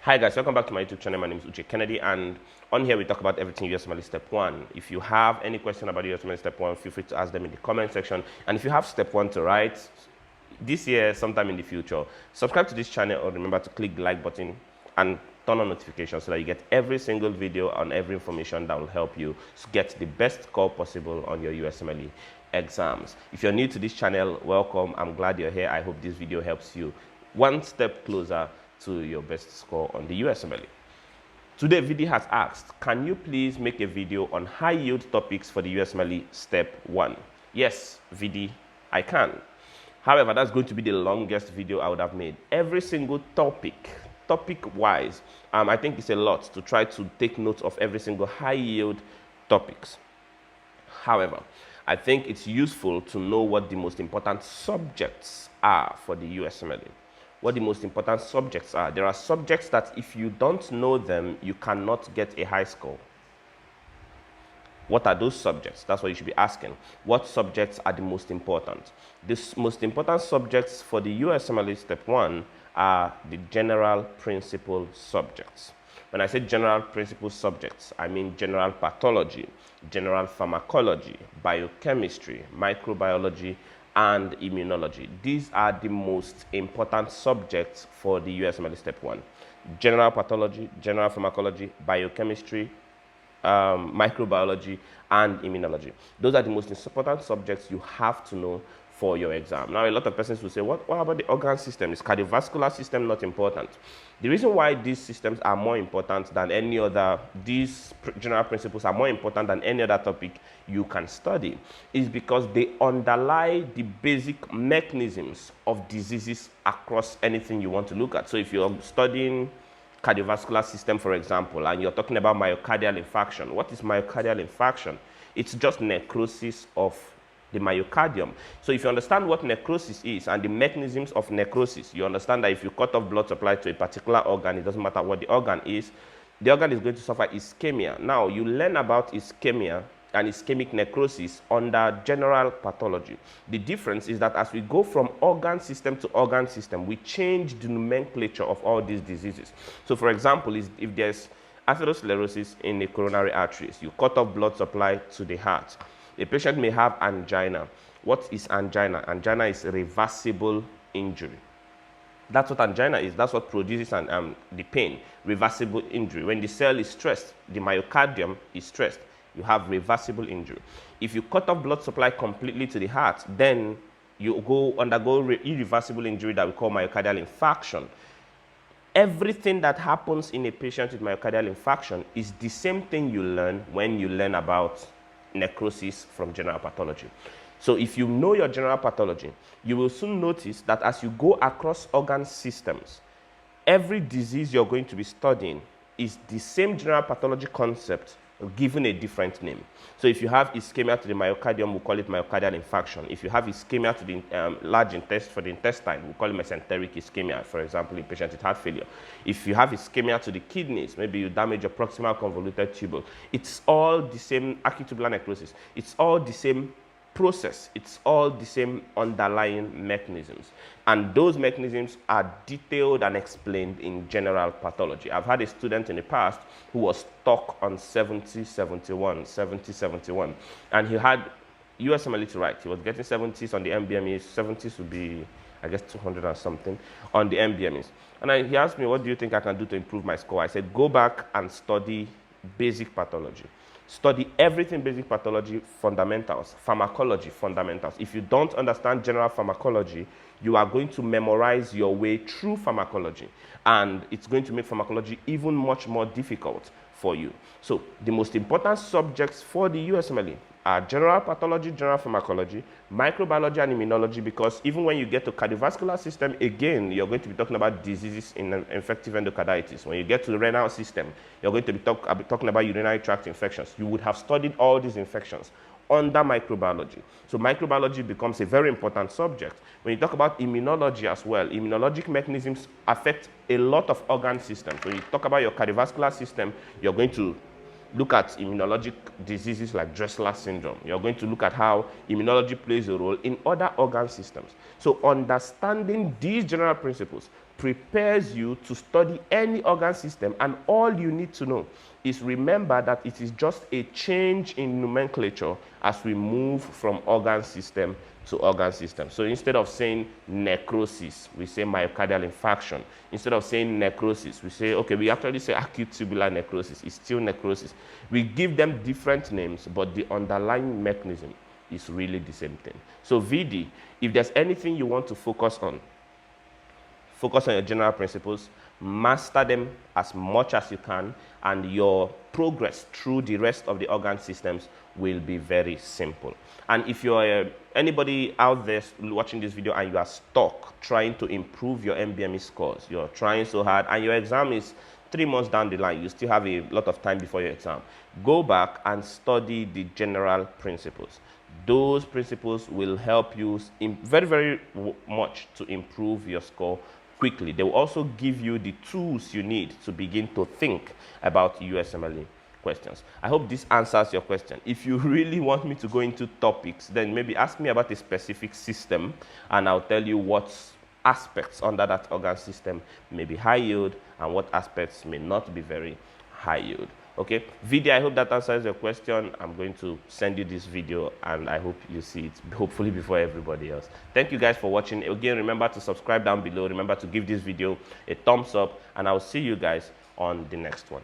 Hi guys, welcome back to my YouTube channel. My name is Uche Kennedy, and on here we talk about everything Usmle Step 1. If you have any question about Usmle Step 1, feel free to ask them in the comment section. And if you have Step 1 to write this year, sometime in the future, subscribe to this channel or remember to click the like button and turn on notifications so that you get every single video and every information that will help you to get the best score possible on your Usmle exams. If you're new to this channel, welcome. I'm glad you're here. I hope this video helps you one step closer to your best score on the Usmle. Today, VD has asked, can you please make a video on high yield topics for the Usmle Step 1? Yes, VD, I can. However, that's going to be the longest video I would have made. Every single topic-wise, I think it's a lot to try to take note of every single high yield topics. However, I think it's useful to know what the most important subjects are for the Usmle. What the most important subjects are. There are subjects that if you don't know them, you cannot get a high score. What are those subjects? That's what you should be asking. What subjects are the most important? The most important subjects for the Usmle Step 1 are the general principle subjects. When I say general principle subjects, I mean general pathology, general pharmacology, biochemistry, microbiology, and immunology. These are the most important subjects for the Usmle Step 1. General pathology, general pharmacology, biochemistry, microbiology, and immunology. Those are the most important subjects you have to know for your exam. Now, a lot of persons will say, what about the organ system? Is cardiovascular system not important? The reason why these systems are more important than any other, these general principles are more important than any other topic you can study is because they underlie the basic mechanisms of diseases across anything you want to look at. So if you're studying cardiovascular system, for example, and you're talking about myocardial infarction, what is myocardial infarction? It's just necrosis of the myocardium. So if you understand what necrosis is and the mechanisms of necrosis, you understand that if you cut off blood supply to a particular organ, it doesn't matter what the organ is going to suffer ischemia. Now, you learn about ischemia and ischemic necrosis under general pathology. The difference is that as we go from organ system to organ system, we change the nomenclature of all these diseases. So for example, if there's atherosclerosis in the coronary arteries, you cut off blood supply to the heart. A patient may have angina. What is angina? Angina is reversible injury. That's what angina is. That's what produces the pain, reversible injury. When the cell is stressed, the myocardium is stressed, you have reversible injury. If you cut off blood supply completely to the heart, then you undergo irreversible injury that we call myocardial infarction. Everything that happens in a patient with myocardial infarction is the same thing you learn when you learn about necrosis from general pathology. So if you know your general pathology, you will soon notice that as you go across organ systems, every disease you're going to be studying is the same general pathology concept given a different name. So if you have ischemia to the myocardium, we'll call it myocardial infarction. If you have ischemia to the large intestine for the intestine, we'll call it mesenteric ischemia, for example, in patient with heart failure. If you have ischemia to the kidneys, maybe you damage your proximal convoluted tubule. It's all the same acute tubular necrosis. It's all the same process. It's all the same underlying mechanisms. And those mechanisms are detailed and explained in general pathology. I've had a student in the past who was stuck on 70-71, and he had Usmle to write. He was getting 70s on the MBMEs. 70s would be, I guess, 200 or something on the MBMEs. And he asked me, what do you think I can do to improve my score? I said, go back and study basic pathology. Study everything basic pathology, fundamentals, pharmacology, fundamentals. If you don't understand general pharmacology, you are going to memorize your way through pharmacology, and it's going to make pharmacology even much more difficult for you. So the most important subjects for the Usmle are general pathology, general pharmacology, microbiology, and immunology, because even when you get to cardiovascular system, again, you're going to be talking about diseases in infective endocarditis. When you get to the renal system, you're going to be talking about urinary tract infections. You would have studied all these infections under microbiology. So microbiology becomes a very important subject. When you talk about immunology as well, immunologic mechanisms affect a lot of organ systems. When you talk about your cardiovascular system, you're going to look at immunologic diseases like Dressler syndrome. You're going to look at how immunology plays a role in other organ systems. So understanding these general principles prepares you to study any organ system, and all you need to know is remember that it is just a change in nomenclature as we move from organ system to organ system. So instead of saying necrosis, we say myocardial infarction. Instead of saying necrosis, we say, okay, we actually say acute tubular necrosis. It's still necrosis. We give them different names, but the underlying mechanism is really the same thing. So VD, if there's anything you want to focus on your general principles, master them as much as you can, and your progress through the rest of the organ systems will be very simple. And if you're anybody out there watching this video and you are stuck trying to improve your MBME scores, you're trying so hard and your exam is 3 months down the line, you still have a lot of time before your exam, go back and study the general principles. Those principles will help you very, very much to improve your score quickly. They will also give you the tools you need to begin to think about USMLE questions. I hope this answers your question. If you really want me to go into topics, then maybe ask me about a specific system and I'll tell you what aspects under that organ system may be high yield and what aspects may not be very high yield. Okay, video, I hope that answers your question. I'm going to send you this video and I hope you see it, hopefully before everybody else. Thank you guys for watching. Again, remember to subscribe down below. Remember to give this video a thumbs up, and I'll see you guys on the next one.